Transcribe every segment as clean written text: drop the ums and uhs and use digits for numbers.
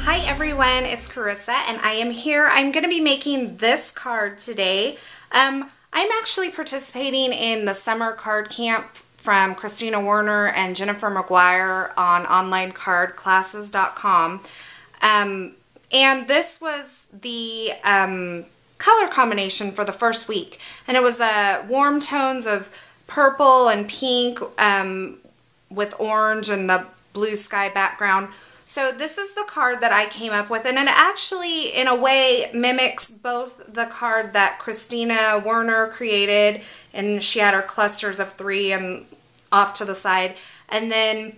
Hi everyone, it's Carissa and I am here. I'm going to be making this card today. I'm actually participating in the summer card camp from Christina Werner and Jennifer McGuire on onlinecardclasses.com. And this was the color combination for the first week. And it was warm tones of purple and pink with orange and the blue sky background. So this is the card that I came up with, and it actually, in a way, mimics both the card that Christina Werner created, and she had her clusters of 3 and off to the side, and then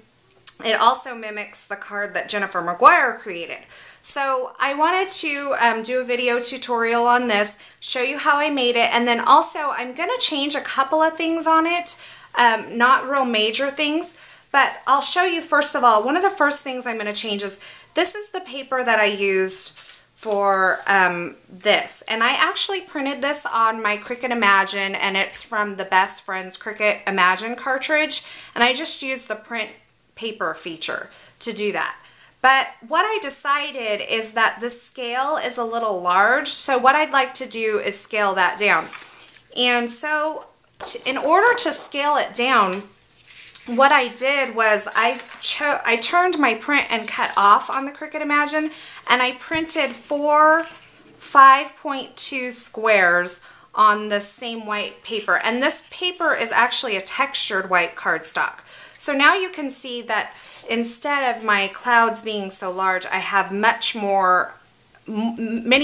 it also mimics the card that Jennifer McGuire created. So I wanted to do a video tutorial on this, show you how I made it, and then also I'm going to change a couple of things on it, not real major things. But I'll show you first of all, one of the first things I'm going to change is this is the paper that I used for this. And I actually printed this on my Cricut Imagine, and it's from the Best Friends Cricut Imagine cartridge. And I just used the print paper feature to do that. But what I decided is that the scale is a little large. So what I'd like to do is scale that down. And so in order to scale it down, what I did was I turned my print and cut off on the Cricut Imagine, and I printed 4 5.2 squares on the same white paper. And this paper is actually a textured white cardstock. So now you can see that instead of my clouds being so large, I have many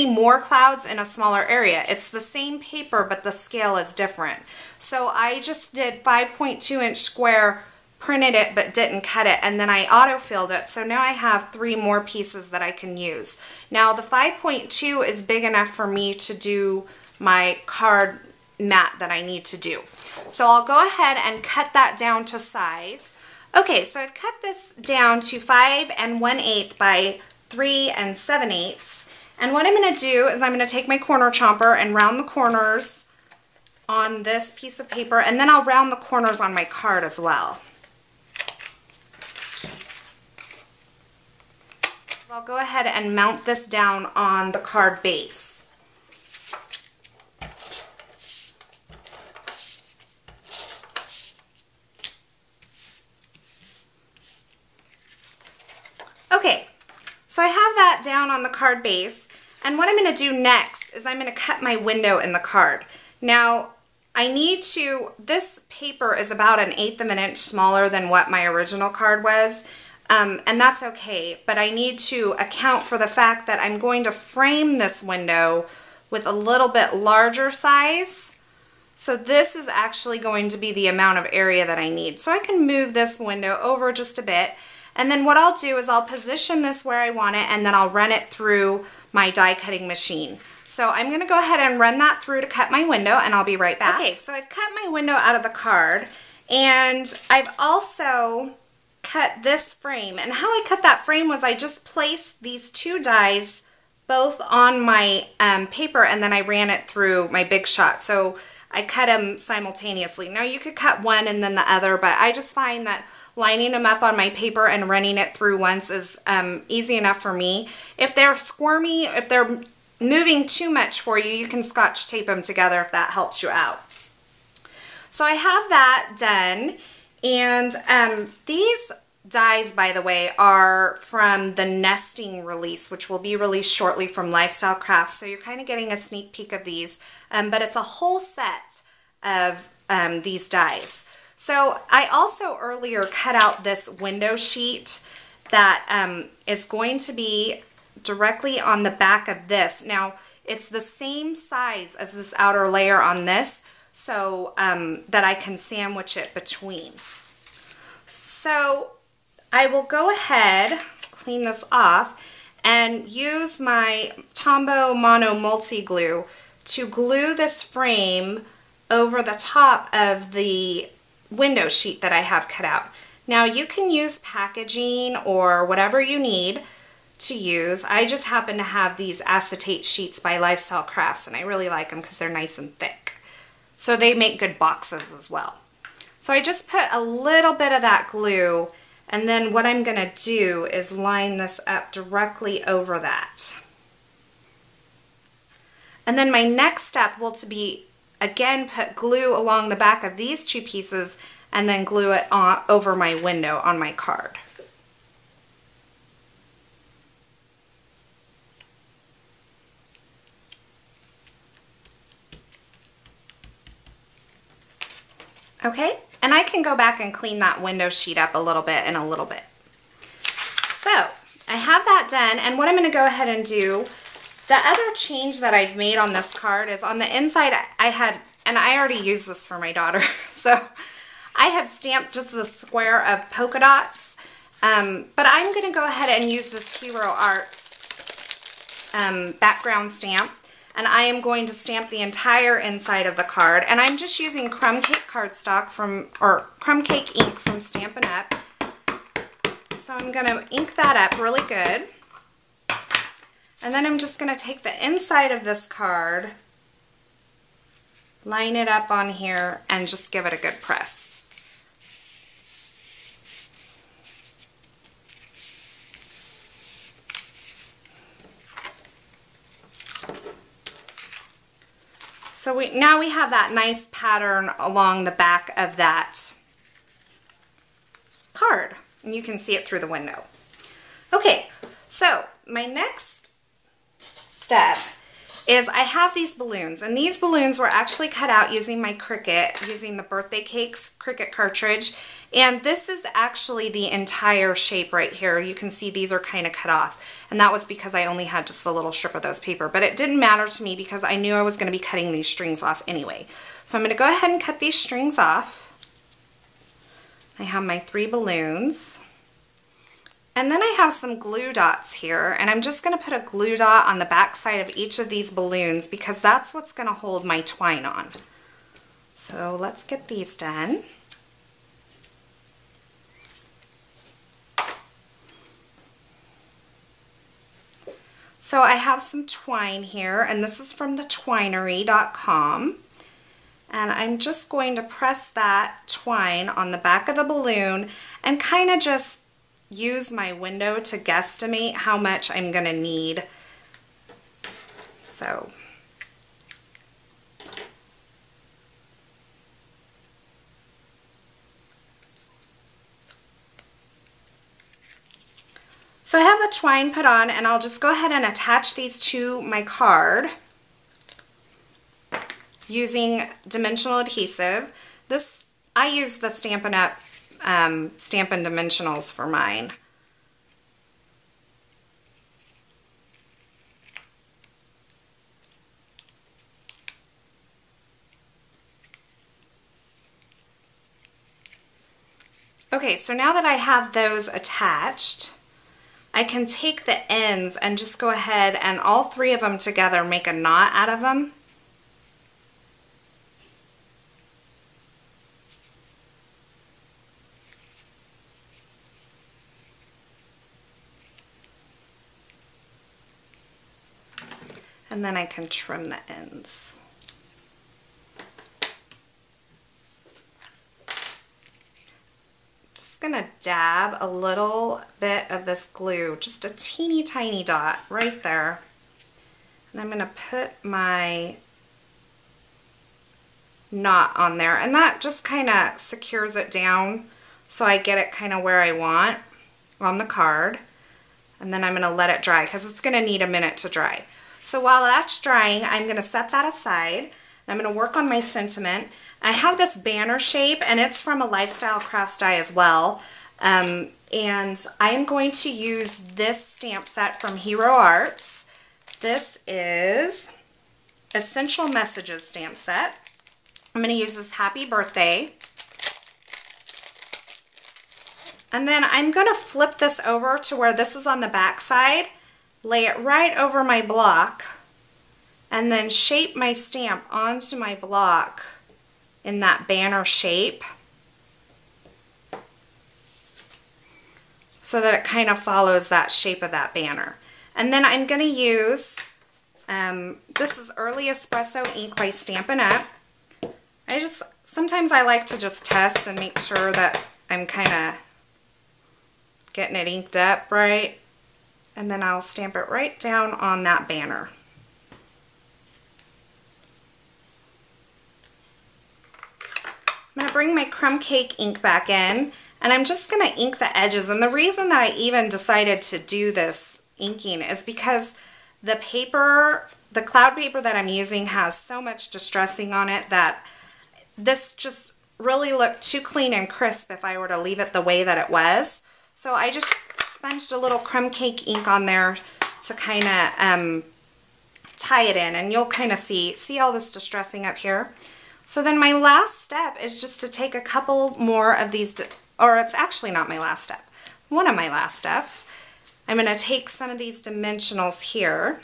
more clouds in a smaller area. It's the same paper, but the scale is different. So I just did 5.2 inch square, printed it but didn't cut it, and then I auto-filled it, so now I have 3 more pieces that I can use. Now the 5.2 is big enough for me to do my card mat that I need to do. So I'll go ahead and cut that down to size. Okay, so I've cut this down to 5 1/8 by 3 7/8, and what I'm going to do is I'm going to take my corner chomper and round the corners on this piece of paper, and then I'll round the corners on my card as well. I'll go ahead and mount this down on the card base. Okay, so I have that down on the card base, and what I'm going to do next is I'm going to cut my window in the card. Now, this paper is about 1/8 of an inch smaller than what my original card was. And that's okay, but I need to account for the fact that I'm going to frame this window with a little bit larger size. So this is actually going to be the amount of area that I need. So I can move this window over just a bit, and then what I'll do is I'll position this where I want it, and then I'll run it through my die cutting machine. So I'm going to go ahead and run that through to cut my window, and I'll be right back. Okay, so I've cut my window out of the card, and I've also cut this frame. And how I cut that frame was I just placed these 2 dies both on my paper, and then I ran it through my Big Shot. So I cut them simultaneously. Now you could cut one and then the other, but I just find that lining them up on my paper and running it through once is easy enough for me. If they're squirmy, if they're moving too much for you, you can Scotch tape them together if that helps you out. So I have that done. And these dies, by the way, are from the nesting release, which will be released shortly from Lifestyle Crafts. So you're kind of getting a sneak peek of these, but it's a whole set of these dies. So I also earlier cut out this window sheet that is going to be directly on the back of this. Now, it's the same size as this outer layer on this, so that I can sandwich it between. So I will go ahead, clean this off, and use my Tombow Mono Multi-Glue to glue this frame over the top of the window sheet that I have cut out. Now you can use packaging or whatever you need to use. I just happen to have these acetate sheets by Lifestyle Crafts, and I really like them because they're nice and thick. So they make good boxes as well. So I just put a little bit of that glue And then what I'm gonna do is line this up directly over that. And then my next step will to be, again, put glue along the back of these two pieces and then glue it on, over my window on my card. Okay, and I can go back and clean that window sheet up a little bit in a little bit. So I have that done, and what I'm gonna go ahead and do, the other change that I've made on this card is on the inside I had, and I already used this for my daughter, so I had stamped just the square of polka dots, but I'm gonna go ahead and use this Hero Arts background stamp. And I am going to stamp the entire inside of the card. And I'm just using Crumb Cake cardstock or Crumb Cake ink from Stampin' Up. So I'm gonna ink that up really good. And then I'm just gonna take the inside of this card, line it up on here, and just give it a good press. So now we have that nice pattern along the back of that card, and you can see it through the window. Okay, so my next step is I have these balloons, and these balloons were actually cut out using my Cricut, using the Birthday Cakes Cricut cartridge, and this is actually the entire shape right here. You can see these are kind of cut off, and that was because I only had just a little strip of those paper, but it didn't matter to me because I knew I was going to be cutting these strings off anyway. So I'm going to go ahead and cut these strings off. I have my 3 balloons. And then I have some glue dots here, and I'm just going to put a glue dot on the back side of each of these balloons because that's what's going to hold my twine on. So let's get these done. So I have some twine here, and this is from thetwinery.com. And I'm just going to press that twine on the back of the balloon and kind of just use my window to guesstimate how much I'm going to need. So I have the twine put on, and I'll just go ahead and attach these to my card using dimensional adhesive. I use the Stampin' Up! Stampin' Dimensionals for mine. Okay, so now that I have those attached, I can take the ends and just go ahead and all 3 of them together make a knot out of them. And then I can trim the ends. Just gonna dab a little bit of this glue, just a teeny tiny dot right there. And I'm gonna put my knot on there, and that just kind of secures it down so I get it kind of where I want on the card. And then I'm gonna let it dry because it's gonna need a minute to dry. So while that's drying, I'm going to set that aside. I'm going to work on my sentiment. I have this banner shape, and it's from a Lifestyle Crafts die as well. And I'm going to use this stamp set from Hero Arts. This is Essential Messages stamp set. I'm going to use this Happy Birthday. And then I'm going to flip this over to where this is on the back side. Lay it right over my block, and then shape my stamp onto my block in that banner shape so that it kind of follows that shape of that banner. And then I'm going to use, this is Early Espresso ink by Stampin' Up. Sometimes I like to just test and make sure that I'm kind of getting it inked up right, and then I'll stamp it right down on that banner. I'm going to bring my crumb cake ink back in, and I'm just going to ink the edges. And the reason that I even decided to do this inking is because the paper, the cloud paper that I'm using, has so much distressing on it that this just really looked too clean and crisp if I were to leave it the way that it was. So I just sponged a little crumb cake ink on there to kind of tie it in, and you'll kind of see all this distressing up here. So then my last step is just to take a couple more of these, or it's actually not my last step, one of my last steps. I'm going to take some of these dimensionals here,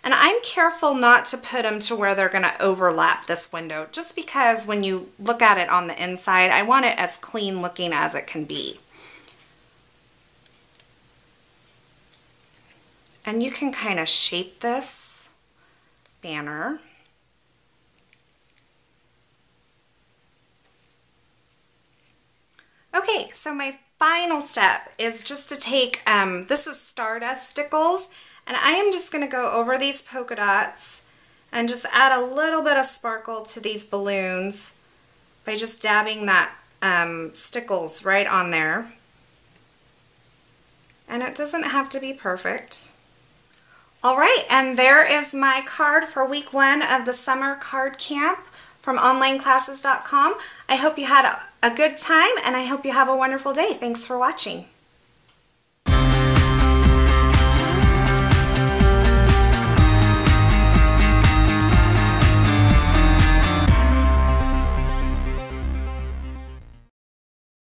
and I'm careful not to put them to where they're going to overlap this window, just because when you look at it on the inside, I want it as clean looking as it can be. And you can kind of shape this banner. Okay, so my final step is just to take, this is Stardust Stickles, and I am just going to go over these polka dots and just add a little bit of sparkle to these balloons by just dabbing that stickles right on there. And it doesn't have to be perfect. All right, and there is my card for week 1 of the summer card camp from onlineclasses.com. I hope you had a good time, and I hope you have a wonderful day. Thanks for watching.